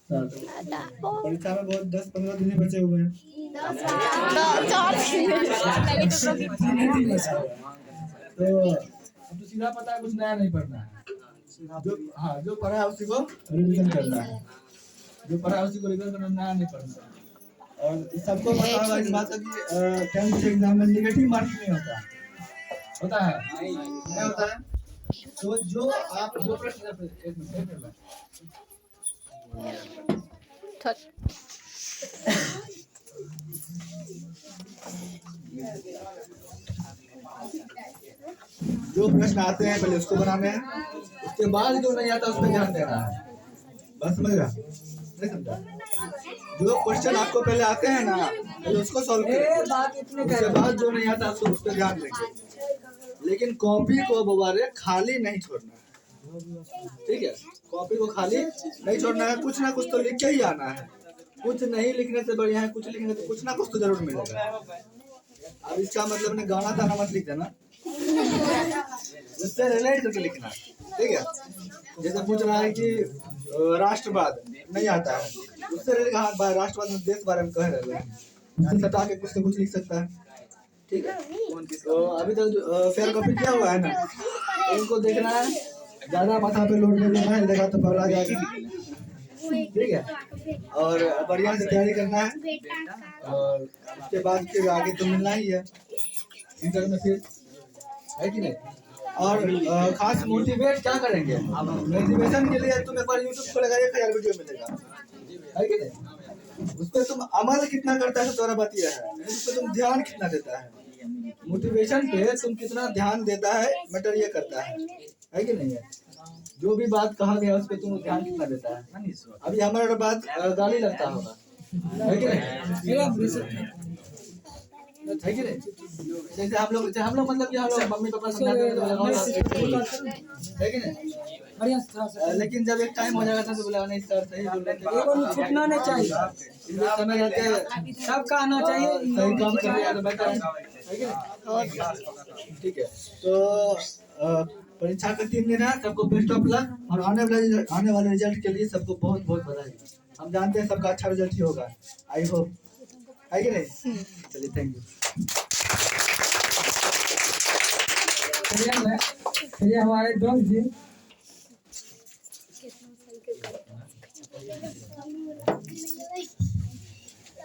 परीक्षा में बहुत 10-15 दिन ही बचे हुए हैं। तो अब तो सीधा पता है, कुछ नया नहीं पढ़ना है। जो पढ़ा है उसी को रिवीजन करना है। जो पढ़ा है उसी को रिवीजन करना, नया नहीं पढ़ना। और सबको पता होगा इस बात का कि 10th एग्जाम में नेगेटिव मार्किंग नहीं होता है। होता है? नहीं होता है। तो जो प्रश्न आते हैं पहले उसको बनाने हैं, उसके बाद जो नहीं आता उस पर ध्यान देना है। बस समझ रहा? नहीं समझा? जो क्वेश्चन आपको पहले आते हैं ना, पहले उसको सॉल्व करें, उसके बाद जो नहीं आता उसको उस पर ध्यान देंगे। लेकिन कॉपी को दोबारा खाली नहीं छोड़ना है, ठीक है? कॉपी को खाली नहीं छोड़ना है, कुछ ना कुछ तो लिख के ही आना है। कुछ नहीं लिखने से बढ़िया है कुछ लिखने से कुछ ना कुछ तो जरूर मिलेगा। अब इसका मतलब ने गाना ताना मत लिख देना, उससे रिलेट करके लिखना, ठीक है? जैसे पूछ रहा है कि राष्ट्रवाद नहीं आता है, उससे रिलेट राष्ट्रवाद में देश बारे में कह रहे हैं, सटा के कुछ से कुछ लिख सकता है, ठीक है? तो अभी तक फेयर कॉपी क्या हुआ है ना, तो उनको देखना है, ज्यादा माथा पे लोड नहीं लेना है, देखा तो पढ़ा जाएगा, ठीक है? और बढ़िया से तैयारी करना है, और उसके बाद फिर आगे तो मिलना ही है इंटर में, फिर है कि नहीं? और खास मोटिवेट क्या करेंगे? मोटिवेशन के लिए तुम एक बार यूट्यूब पर लगाइए, 1000 वीडियो मिलेगा, है कि नहीं? उस पर तुम अमल कितना करता है तुम्हारा बात यह है, उस पर तुम ध्यान कितना देता है। मोटिवेशन पे तुम कितना ध्यान देता है मैटर ये करता है कि नहीं है? जो भी बात कहा गया उस पर तुम ध्यान कितना देता है। अभी हमारा बात गाली लगता होगा, है कि नहीं? है कि नहीं? जैसे हम लोग मतलब कि हम लोग मम्मी पापा समझाते हैं है कि नहीं? लेकिन जब एक टाइम हो जाएगा तो बोला नहीं सर सही बोल रहे थे, छूटना नहीं चाहिए, समय रहते सबका आना चाहिए, सही काम कर रहे हैं, ठीक है? तो परीक्षा का 3 दिन है, सबको बेस्ट ऑफ लक, और आने वाले रिजल्ट के लिए सबको बहुत बहुत बधाई। हम जानते हैं सबका अच्छा रिजल्ट ही होगा, आई होप, है कि नहीं? चलिए, थैंक यू। चलिए हमारे दोस्त जी,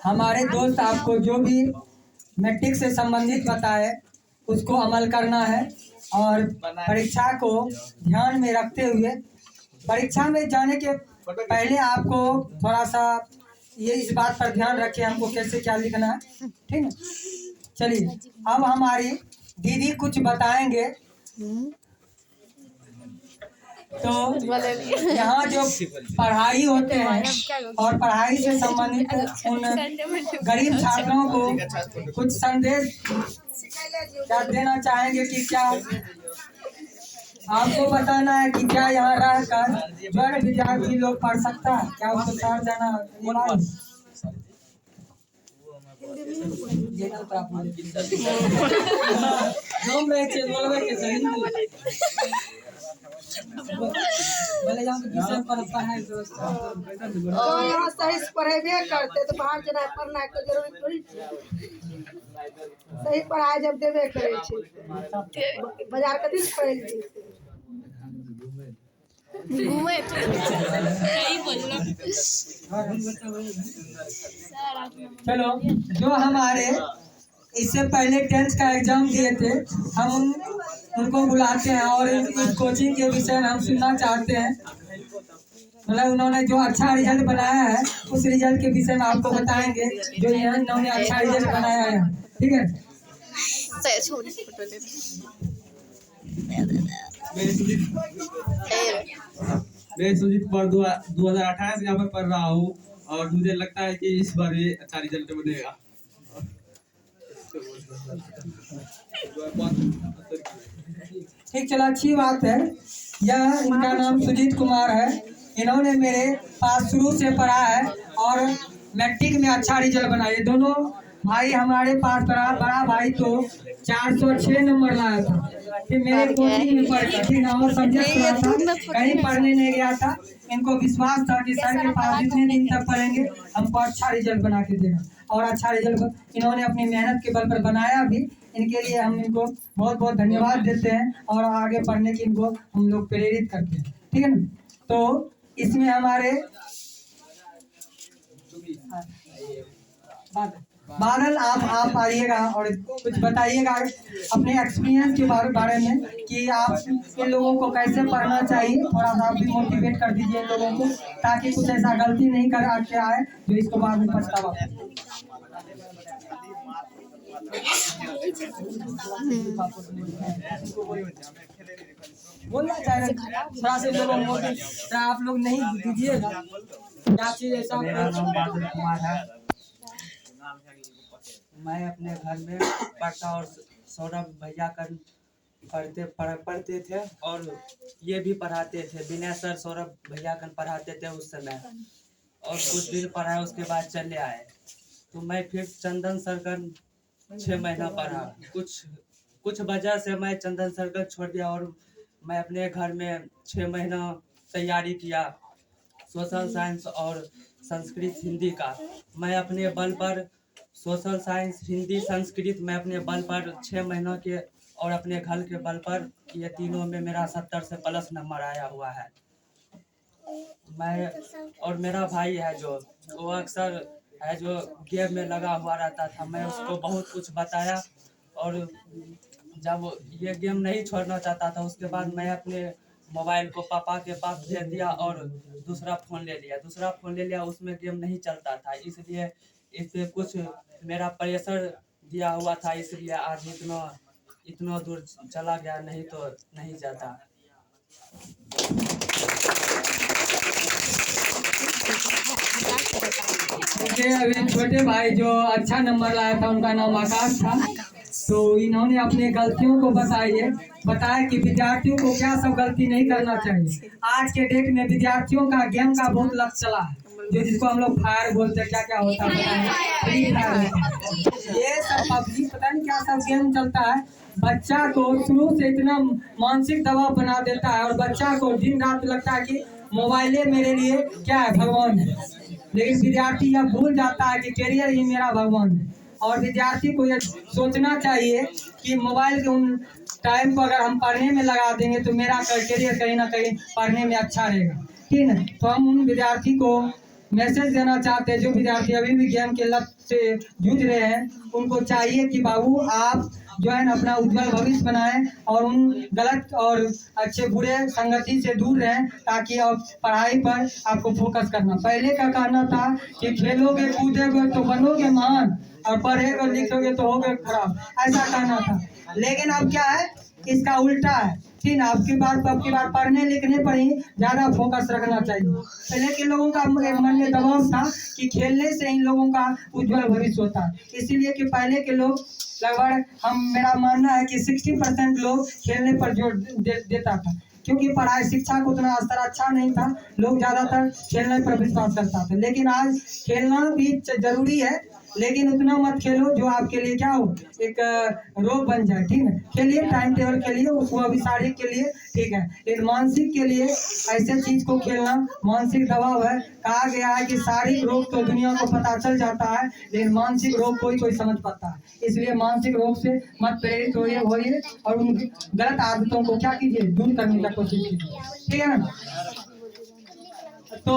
हमारे दोस्त आपको जो भी मैट्रिक से संबंधित बताए उसको अमल करना है, और परीक्षा को ध्यान में रखते हुए परीक्षा में जाने के पहले आपको थोड़ा सा ये इस बात पर ध्यान रखें हमको कैसे क्या लिखना है, ठीक है? चलिए अब हमारी दीदी कुछ बताएंगे। तो यहाँ जो पढ़ाई होते हैं और पढ़ाई से संबंधित उन गरीब छात्रों को कुछ संदेश क्या देना चाहेंगे कि क्या आपको बताना है कि क्या यहाँ रहकर जो विद्यार्थी लोग पढ़ सकता है, क्या उसको शहर जाना यहाँ सही से पढ़ेबे करते तो बाहर जाना पढ़ना के जरूरत थोड़ी छै। सही पढ़ाई जब देबे करे छै बाजार कथी से पढ़े छै, घूमे सही बोलना। चलो, जो हमारे इससे पहले 10th का एग्जाम दिए थे, हम उनको बुलाते हैं और इस कोचिंग के विषय में हम सुनना चाहते हैं। मतलब उन्होंने जो अच्छा रिजल्ट बनाया है उस रिजल्ट के विषय में आपको बताएंगे, जो यहाँ इन्होंने अच्छा रिजल्ट बनाया है, ठीक है? मैं सुजीत पर 2028 यहाँ पर पढ़ रहा हूँ, और मुझे लगता है कि इस बार ये अच्छा रिजल्ट बनेगा। ठीक, चलो अच्छी बात है। यह इनका नाम सुजीत कुमार है, इन्होंने मेरे पास शुरू से पढ़ा है और मैट्रिक में अच्छा रिजल्ट बनाया। दोनों भाई हमारे पास बड़ा भाई तो 406 नंबर लाया था कि मेरे कोचिंग में पढ़ता थी ना, और सब्जेक्ट रहा था, कहीं पढ़ने नहीं गया था। इनको विश्वास था कि सर के पास जितने दिन तक पढ़ेंगे हमको अच्छा रिजल्ट बना के देगा, और अच्छा रिजल्ट इन्होंने अपनी मेहनत के बल पर बनाया भी। इनके लिए हम इनको बहुत बहुत धन्यवाद देते हैं और आगे पढ़ने की इनको हम लोग प्रेरित करते हैं, ठीक है ना। तो इसमें हमारे बादल आप आइएगा और कुछ बताइएगा अपने एक्सपीरियंस के बारे में कि आप इन लोगों को कैसे पढ़ना चाहिए। थोड़ा सा आप भी मोटिवेट कर दीजिए इन लोगों को, ताकि कुछ ऐसा गलती नहीं कर के आए जो इसको बाद में पछतावा। बोलना चाह रहे थोड़ा सा लोगों मोटिवेट, आप लोग नहीं दीजिएगा क्या चीज ऐसा। मेरा नाम बादल कुमार है। मैं अपने घर में पढ़ता और सौरभ भैया कर पढ़ते थे, और ये भी पढ़ाते थे। विनय सर सौरभ भैया कर पढ़ाते थे उस समय, और कुछ दिन पढ़ाए उसके बाद चले आए। तो मैं फिर चंदन सर का 6 महीना पढ़ा। कुछ वजह से मैं चंदन सर का छोड़ दिया, और मैं अपने घर में 6 महीना तैयारी किया सोशल साइंस और संस्कृत हिंदी का। मैं अपने बल पर सोशल साइंस हिंदी संस्कृत में अपने बल पर 6 महीनों के, और अपने घर के बल पर ये तीनों में मेरा 70 से प्लस नंबर आया हुआ है। मैं और मेरा भाई है जो वो अक्सर है जो गेम में लगा हुआ रहता था, मैं उसको बहुत कुछ बताया, और जब ये गेम नहीं छोड़ना चाहता था उसके बाद मैं अपने मोबाइल को पापा के पास दे दिया और दूसरा फ़ोन ले लिया। उसमें गेम नहीं चलता था, इसलिए इससे कुछ मेरा प्रेशर दिया हुआ था, इसलिए आज इतना दूर चला गया, नहीं तो नहीं जाता। अभी छोटे भाई जो अच्छा नंबर लाया था उनका नाम आकाश था। तो इन्होंने अपने गलतियों को बताया कि विद्यार्थियों को क्या सब गलती नहीं करना चाहिए। आज के डेट में विद्यार्थियों का गेम का बहुत लत चला है, जो जिसको हम लोग फायर बोलते हैं, क्या होता है फ्री फायर, ये सब पबजी पता नहीं क्या सब गेम चलता है। बच्चा को शुरू से इतना मानसिक दबाव बना देता है, और बच्चा को दिन रात लगता है कि मोबाइले मेरे लिए क्या है, भगवान है। लेकिन विद्यार्थी यह भूल जाता है कि कैरियर ही मेरा भगवान है, और विद्यार्थी को यह सोचना चाहिए कि मोबाइल के उन टाइम को अगर हम पढ़ने में लगा देंगे तो मेरा कैरियर कहीं ना कहीं पढ़ने में अच्छा रहेगा, ठीक है। तो हम उन विद्यार्थी को मैसेज देना चाहते हैं जो विद्यार्थी अभी भी गेम के लत से जूझ रहे हैं, उनको चाहिए कि बाबू आप जो है ना अपना उज्जवल भविष्य बनाएं, और उन गलत और अच्छे बुरे संगति से दूर रहें, ताकि आप पढ़ाई पर आपको फोकस करना। पहले का कहना था कि खेलोगे कूदोगे तो बनोगे महान, और पढ़ेगे लिखोगे तो होगे खराब, ऐसा कहना था। लेकिन अब क्या है, इसका उल्टा है, ठीक ना। अब की बार पढ़ने लिखने पर ही ज्यादा फोकस रखना चाहिए। पहले के लोगों का मन में दबाव था कि खेलने से इन लोगों का उज्जवल भविष्य होता है, इसीलिए कि पहले के लोग लगभग मेरा मानना है कि 60% लोग खेलने पर जोर देता था, क्योंकि पढ़ाई शिक्षा को उतना स्तर अच्छा नहीं था, लोग ज्यादातर खेलने पर विश्वास करता था। लेकिन आज खेलना भी जरूरी है, लेकिन उतना मत खेलो जो आपके लिए क्या हो, एक रोग बन जाए, ठीक है। खेलिए, टाइम टेबल के लिए, उसको अभी शारीरिक के लिए ठीक है, लेकिन मानसिक के लिए ऐसे चीज को खेलना मानसिक दबाव है। कहा गया है कि शारीरिक रोग तो दुनिया को पता चल जाता है, लेकिन मानसिक रोग कोई समझ पाता है। इसलिए मानसिक रोग से मत प्रेरित होइए और उन गलत आदतों को क्या कीजिए, दूर करने का कोशिश कीजिए, ठीक है ना। तो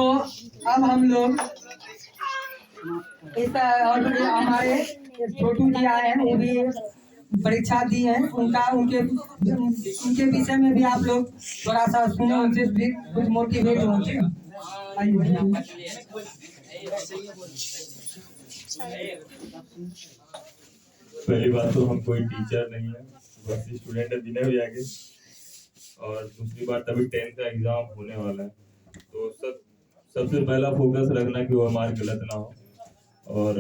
अब हम लोग इस ऑलरेडी हमारे छोटू जी आए हैं, वो भी परीक्षा दी है, उनके विषय में भी आप लोग थोड़ा सा सुने, उनसे भी कुछ मोटिवेट हो। पहली बात तो हम कोई टीचर नहीं है, बस स्टूडेंट है विनय भैया के। और दूसरी बात अभी 10th का एग्जाम होने वाला है, तो सबसे पहला फोकस रखना कि वो हमारे गलत ना हो। और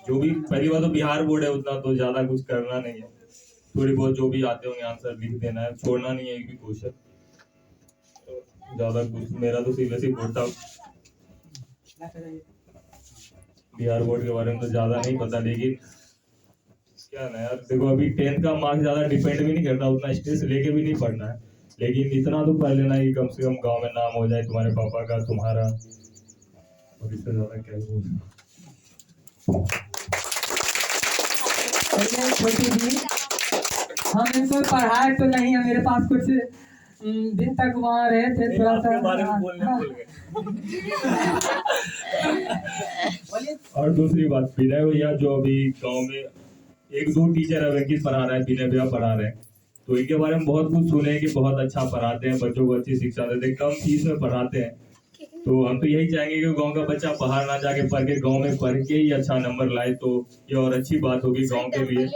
जो भी पहली बात तो बिहार बोर्ड है, उतना तो ज्यादा कुछ करना नहीं है, थोड़ी बहुत जो भी आते होंगे आंसर लिख देना है, छोड़ना नहीं है एक भी क्वेश्चन। ज्यादा कुछ मेरा तो सीरियस ही बोर्ड था, बिहार बोर्ड के बारे में तो ज्यादा नहीं पता, लेकिन क्या ना यार, देखो अभी 10th का मार्क्स ज्यादा डिपेंड भी नहीं करता, उतना स्ट्रेस लेके भी नहीं पढ़ना है, लेकिन इतना तो पढ़ लेना कि कम से कम गांव में नाम हो जाए तुम्हारे पापा का, तुम्हारा, और इससे ज्यादा क्या बोल। चलिए छोटी जी, हम इनको पढ़ाए तो नहीं है, मेरे पास कुछ दिन तक वहाँ रहे थे, थोड़ा सा और दूसरी बात, विनय भैया जो अभी गांव में 1-2 टीचर है वेंकिस पढ़ा रहे हैं, विनय भैया पढ़ा रहे हैं, तो इनके बारे में बहुत कुछ सुने हैं कि बहुत अच्छा पढ़ाते हैं, बच्चों को अच्छी शिक्षा देते हैं, कम फीस में पढ़ाते हैं। तो हम तो यही चाहेंगे कि गांव का बच्चा बाहर ना जाके पढ़ के गांव में पढ़ के ही अच्छा नंबर लाए, तो ये और अच्छी बात होगी गांव के लिए।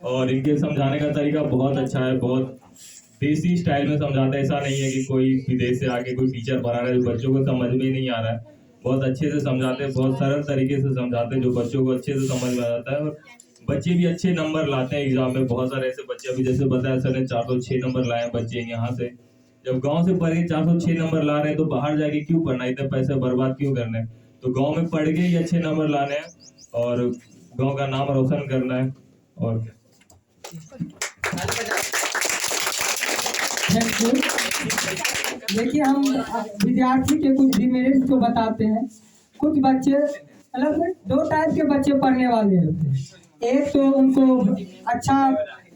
और इनके समझाने का तरीका बहुत अच्छा है, बहुत देसी स्टाइल में समझाते हैं, ऐसा नहीं है कि कोई विदेश से आके कोई टीचर पढ़ा रहा है जो बच्चों को समझ में नहीं आ रहा है, बहुत अच्छे से समझाते हैं, बहुत सरल तरीके से समझाते हैं जो बच्चों को अच्छे से समझ में आ जाता है, और बच्चे भी अच्छे नंबर लाते हैं एग्जाम में। बहुत सारे ऐसे बच्चे अभी जैसे बताया सर ने 406 नंबर लाए हैं बच्चे यहाँ से, जब गांव से पढ़ के 406 नंबर ला रहे हैं तो बाहर जाके क्यों पढ़ना, इतने पैसे बर्बाद क्यों करने, तो गाँव में पढ़ के ही अच्छे नंबर लाने हैं और गाँव का नाम रोशन करना है। और थैंक यू। देखिए हम विद्यार्थी के कुछ डिमेरिट्स को बताते हैं। कुछ बच्चे मतलब 2 टाइप के बच्चे पढ़ने वाले होते हैं, एक तो उनको अच्छा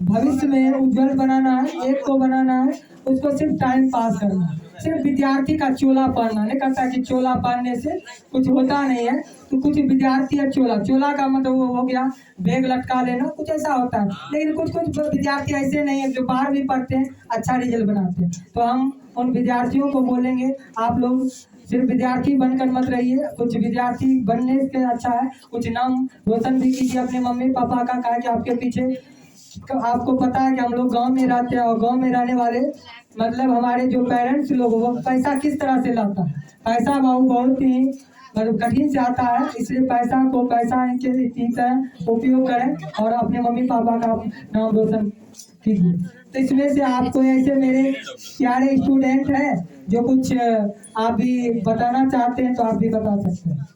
भविष्य में उज्जवल बनाना है, एक को बनाना है उसको सिर्फ टाइम पास करना है, सिर्फ विद्यार्थी का चोला पढ़ना, नहीं करता कि चोला पढ़ने से कुछ होता नहीं है, तो कुछ विद्यार्थी है चोला का मतलब वो हो गया बैग लटका लेना, कुछ ऐसा होता है। लेकिन कुछ विद्यार्थी ऐसे नहीं है जो बाहर भी पढ़ते हैं, अच्छा रिजल्ट बनाते हैं। तो हम उन विद्यार्थियों को बोलेंगे आप लोग सिर्फ विद्यार्थी बनकर मत रहिए, कुछ विद्यार्थी बनने से अच्छा है कुछ नाम रोशन भी कीजिए अपने मम्मी पापा का, कहा कि आपके पीछे आपको पता है कि हम लोग गांव में रहते हैं, और गांव में रहने वाले मतलब हमारे जो पेरेंट्स लोग वो पैसा किस तरह से लाता है, पैसा बहुत ही मतलब कठिन से आता है, इसलिए पैसा के तरह उपयोग करें और अपने मम्मी पापा का नाम रोशन कीजिए। तो इसमें से आपको ऐसे मेरे प्यारे स्टूडेंट हैं जो कुछ आप भी बताना चाहते हैं तो आप भी बता सकते हैं।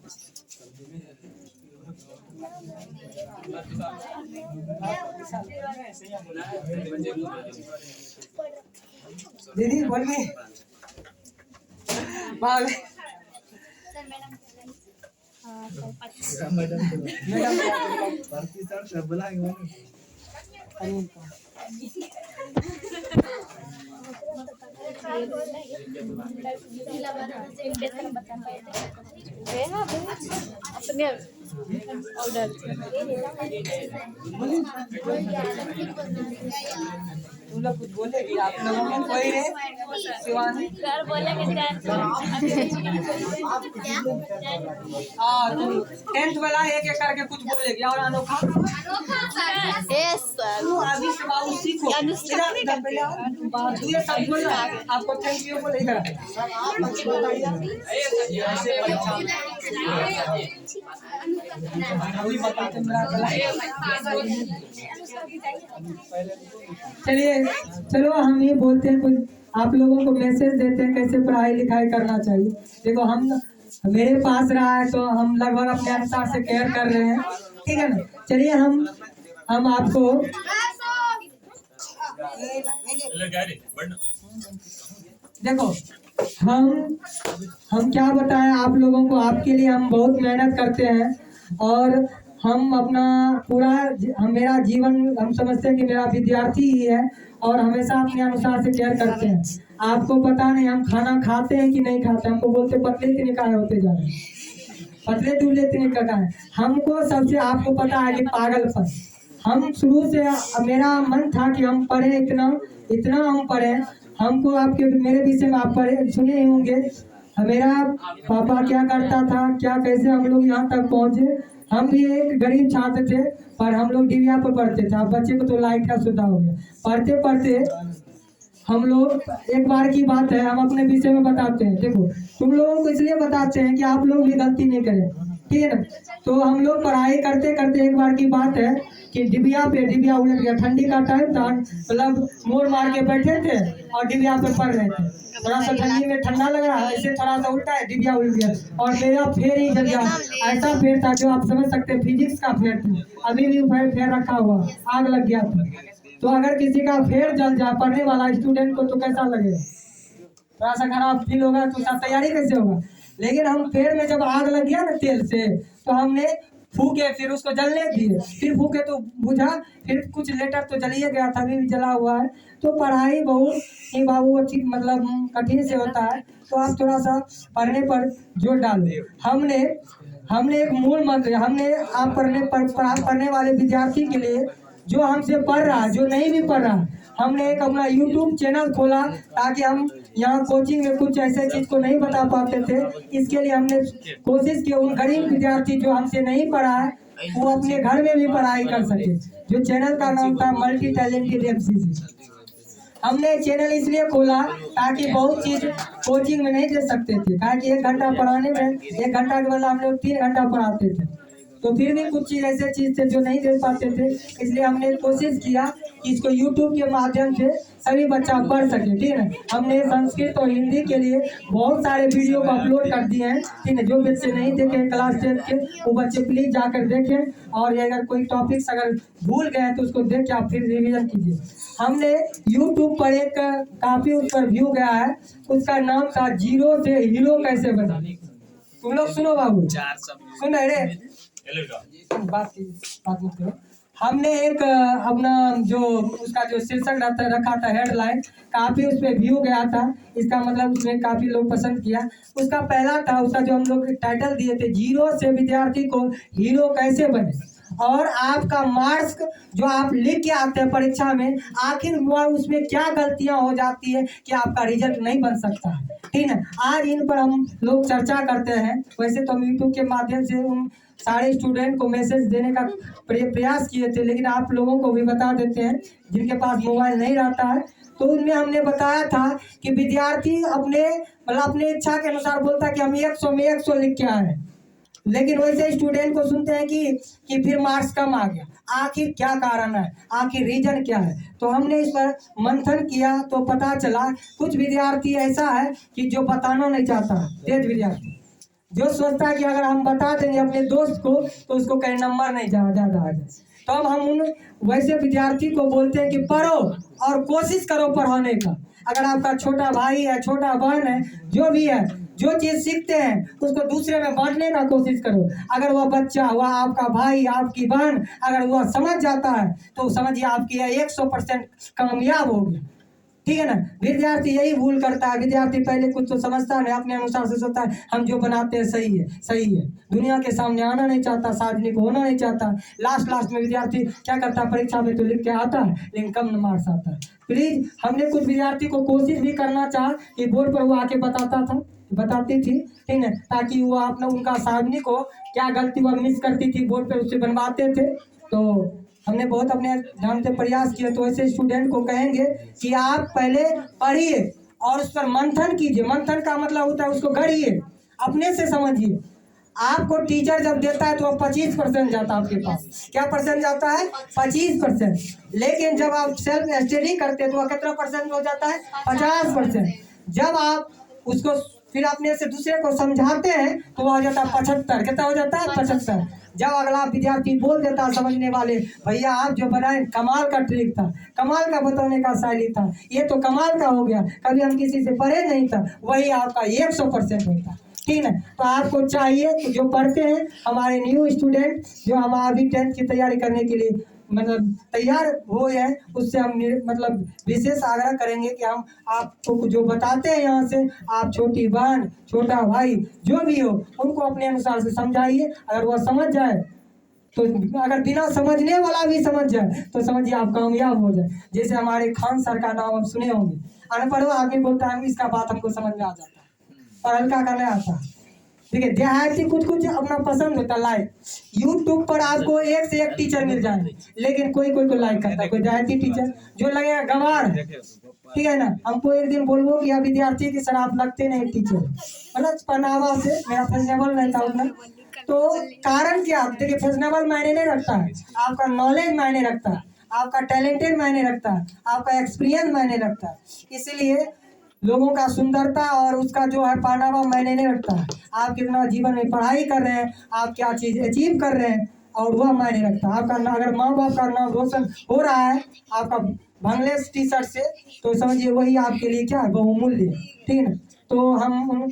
दीदी बोलिए। भारती सर बुलाएंगे। तुम लोग कुछ बोलेगी, आप लोगों में कोई है शिवानी? हाँ तो 10th वाला एक करके कुछ बोलेगी और अनोखा आदमी से बाबू सीखो ये सब बोलना आपको थैंक यू बोलेगा। चलिए चलो हम ये बोलते हैं, कुछ आप लोगों को मैसेज देते हैं कैसे पढ़ाई लिखाई करना चाहिए। देखो हम मेरे पास रहा है तो हम लगभग अपने अनुसार से केयर कर रहे हैं, ठीक है ना। चलिए हम आपको देखो हम क्या बताएं आप लोगों को, आपके लिए हम बहुत मेहनत करते हैं और हम अपना पूरा मेरा जीवन हम समझते हैं कि मेरा विद्यार्थी ही है और हमेशा अपने अनुसार से केयर करते हैं। आपको पता नहीं हम खाना खाते हैं कि नहीं खाते, हमको बोलते पतले इतने काहे होते जा रहे हैं, पतले दुबले इतने का है। हमको सबसे आपको पता है कि पागलपन, हम शुरू से मेरा मन था कि हम पढ़े इतना हम पढ़े, हमको आपके मेरे विषय में आप पढ़े सुने ही होंगे मेरा पापा क्या करता था, क्या कैसे हम लोग यहाँ तक पहुँचे। हम भी एक गरीब छात्र थे पर हम लोग डिबिया पर पढ़ते थे, अब बच्चे को तो लाइट का सुविधा हो गया। पढ़ते पढ़ते हम लोग एक बार की बात है, हम अपने विषय में बताते हैं। देखो तुम लोगों को इसलिए बताते हैं कि आप लोग भी गलती नहीं करें, ठीक है ना। तो हम लोग पढ़ाई करते करते एक बार की बात है कि डिबिया उलट गया। ठंडी का टाइम था, मतलब मोड़ मार के बैठे थे और डिबिया पे पढ़ रहे थे। थोड़ा सा ठंडी में ठंडा लग रहा है, ऐसे थोड़ा सा उल्टा है, डिबिया उलट गया और मेरा फेर ही जल गया। ऐसा फेर था जो आप समझ सकते हैं, फिजिक्स का फेर था। अभी भी फेर रखा हुआ, आग लग गया था। तो अगर किसी का फेर जल जाए पढ़ने वाला स्टूडेंट को तो कैसा लगेगा? थोड़ा सा खराब फील होगा, तो उसका तैयारी कैसे होगा। लेकिन हम फेर में जब आग लग गया ना तेल से, तो हमने फूके, फिर उसको जलने दिए, फिर फूके तो बुझा, फिर कुछ लेटर तो जलिए गया था, अभी भी जला हुआ है। तो पढ़ाई बहुत ही बाबू अच्छी मतलब कठिन से होता है। तो आप थोड़ा सा पढ़ने पर जोर डालो। हमने एक मूल मंत्र, हमने आप पढ़ने वाले विद्यार्थी के लिए, जो हमसे पढ़ रहा जो नहीं भी पढ़ रहा, हमने एक अपना YouTube चैनल खोला ताकि हम यहाँ कोचिंग में कुछ ऐसे चीज को नहीं बता पाते थे। इसके लिए हमने कोशिश की उन गरीब विद्यार्थी जो हमसे नहीं पढ़ा है वो अपने घर में भी पढ़ाई कर सके। जो चैनल का नाम था मल्टी टैलेंटेड MCC। हमने चैनल इसलिए खोला ताकि बहुत चीज कोचिंग में नहीं दे सकते थे, ताकि 1 घंटा पढ़ाने में 1 घंटा के बदला हम लोग 3 घंटा पढ़ाते थे। तो फिर भी कुछ चीज ऐसे चीज थे जो नहीं दे पाते थे, इसलिए हमने कोशिश किया कि इसको YouTube के माध्यम से सभी बच्चा पढ़ सके। ठीक है, हमने संस्कृत और हिंदी के लिए बहुत सारे वीडियो को अपलोड कर दिए हैं। ठीक है, जो बच्चे नहीं देखे क्लास 10 के वो बच्चे प्लीज जाकर देखें, और ये अगर कोई टॉपिक्स अगर भूल गए तो उसको देख के आप फिर रिवीजन कीजिए। हमने YouTube पर एक काफी उस पर व्यू गया है, उसका नाम था 0 से हीरो कैसे बना। तुम लोग सुनो बाबू, सुन रे बात करो। हमने एक अपना जो उसका जो शीर्षक रखा था हेडलाइन, काफी उस पर व्यू गया था। इसका मतलब उसमें काफी लोग पसंद किया। उसका पहला था, उसका जो हम लोग टाइटल दिए थे 0 से विद्यार्थी को हीरो कैसे बने। और आपका मार्क्स जो आप लिख के आते हैं परीक्षा में, आखिर उसमें क्या गलतियां हो जाती है कि आपका रिजल्ट नहीं बन सकता है। ठीक है, आज इन पर हम लोग चर्चा करते हैं। वैसे तो हम यूट्यूब के माध्यम से उन सारे स्टूडेंट को मैसेज देने का प्रयास किए थे, लेकिन आप लोगों को भी बता देते हैं जिनके पास मोबाइल नहीं रहता है। तो उनमें हमने बताया था कि विद्यार्थी अपने इच्छा के अनुसार बोलता है कि हम 100 में 100 लिख के आए हैं, लेकिन वैसे स्टूडेंट को सुनते हैं कि फिर मार्क्स कम आ गया। आखिर क्या कारण है, आखिर रीजन क्या है। तो हमने इस पर मंथन किया तो पता चला कुछ विद्यार्थी ऐसा है कि जो बताना नहीं चाहता, तेज विद्यार्थी जो सोचता है कि अगर हम बता देंगे अपने दोस्त को तो उसको कहीं नंबर नहीं ज्यादा आ जाए। तो अब हम उन वैसे विद्यार्थी को बोलते हैं कि पढ़ो और कोशिश करो पढ़ाने का। अगर आपका छोटा भाई है, छोटा बहन है, जो भी है, जो चीज सीखते हैं उसको दूसरे में बांटने का कोशिश करो। अगर वह बच्चा, वह आपका भाई, आपकी बहन, अगर वह समझ जाता है तो समझिए आपकी 100% कामयाब हो गया। ठीक है ना। विद्यार्थी यही भूल करता है। विद्यार्थी पहले कुछ तो समझता नहीं, अपने अनुसार से सोचता है हम जो बनाते हैं सही है। दुनिया के सामने आना नहीं चाहता, सार्वजनिक होना नहीं चाहता। लास्ट में विद्यार्थी क्या करता है, परीक्षा में तो लिख के आता है लेकिन कम मार्क्स आता है। प्लीज, हमने कुछ विद्यार्थी को कोशिश भी करना चाहा कि बोर्ड पर वो आके बताती थी, ठीक है, ताकि वो अपना उनका सार्वजनिक हो, क्या गलती वह मिस करती थी बोर्ड पर उससे बनवाते थे। तो हमने बहुत अपने ढंग से प्रयास किया। तो ऐसे स्टूडेंट को कहेंगे कि आप पहले पढ़िए और उस पर मंथन कीजिए। मंथन का मतलब होता है उसको गढ़िए, अपने से समझिए। आपको टीचर जब देता है तो वह 25% जाता है आपके पास। क्या परसेंट जाता है? 25%। लेकिन जब आप सेल्फ स्टडी करते हैं तो वह कितना परसेंट हो जाता है? 50%। जब आप उसको फिर अपने से दूसरे को समझाते हैं तो वह हो जाता है 75। कितना हो जाता है? 75। जब अगला विद्यार्थी बोल देता है समझने वाले, भैया आप जो बनाए कमाल का ट्रिक था, कमाल का बताने का शैली था, ये तो कमाल का हो गया, कभी हम किसी से पढ़े नहीं था, वही आपका 100% होता। ठीक है। तो आपको चाहिए कि जो पढ़ते हैं हमारे न्यू स्टूडेंट जो हम अभी 10th की तैयारी करने के लिए मतलब तैयार हो जाए, उससे हम मतलब विशेष आग्रह करेंगे कि हम आपको जो बताते हैं यहाँ से, आप छोटी बहन, छोटा भाई जो भी हो उनको अपने अनुसार से समझाइए। अगर वह समझ जाए तो, अगर बिना समझने वाला भी समझ जाए तो समझिए आप कामयाब हो जाए। जैसे हमारे खान सर का नाम आप सुने होंगे। अनपढ़ आदमी बोलता है इसका बात हमको समझ में आ जाता है और हल्का करने आता है। ठीक है, देहाती कुछ अपना पसंद होता है लाइक। यूट्यूब पर आपको एक से एक टीचर मिल जाए, लेकिन कोई को लाइक करता है, कोई देहाती टीचर जो लगेगा गंवार है। ठीक है ना। हमको एक दिन बोलबो कि विद्यार्थी की सर आप लगते नहीं टीचर, मतलब पहनावा से मेरा फैशनेबल नहीं था उतना, तो कारण क्या, देखिए फैशनेबल मायने नहीं रखता है, आपका नॉलेज मायने रखता है, आपका टैलेंटेड मायने रखता है, आपका एक्सपीरियंस मायने रखता है। इसीलिए लोगों का सुंदरता और उसका जो है पहनावा मायने नहीं रखता है। आप कितना जीवन में पढ़ाई कर रहे हैं, आप क्या चीज़ अचीव कर रहे हैं, और वह मायने रखता है। आपका अगर माँ बाप का नाम रोशन हो रहा है आपका भंगलेस टी शर्ट से, तो समझिए वही आपके लिए क्या है, बहुमूल्य है। ठीक है ना। तो हम उन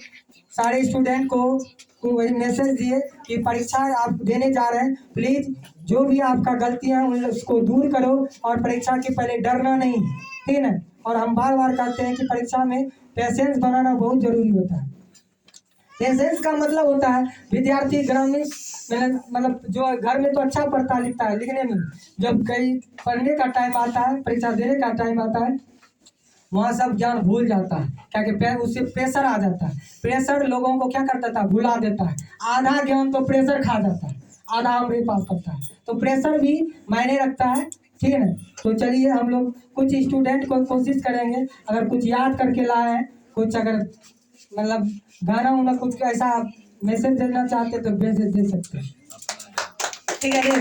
सारे स्टूडेंट को वही मैसेज दिए कि परीक्षा आप देने जा रहे हैं, प्लीज़ जो भी आपका गलतियाँ हैं उसको दूर करो, और परीक्षा के पहले डरना नहीं, ठीक है ना। और हम बार बार कहते हैं कि परीक्षा में पेशेंस बनाना बहुत जरूरी होता है। पेशेंस का मतलब होता है विद्यार्थी ग्रामीण मतलब जो जो में तो अच्छा पढ़ता लिखता है, लिखने में जब कहीं पढ़ने का टाइम आता है, परीक्षा देने का टाइम आता है, वहाँ सब ज्ञान भूल जाता है, क्या कि उससे प्रेशर आ जाता है। प्रेशर लोगों को क्या करता था, भुला देता है। आधा ज्ञान तो प्रेशर खा जाता है, आधा हमरे पास करता है। तो प्रेशर भी मायने रखता है, ठीक है ना। तो चलिए हम लोग कुछ स्टूडेंट को कोशिश करेंगे, अगर कुछ याद करके लाए हैं, कुछ अगर मतलब गाना उना कुछ ऐसा मैसेज देना चाहते तो मैसेज दे सकते हैं, ठीक है।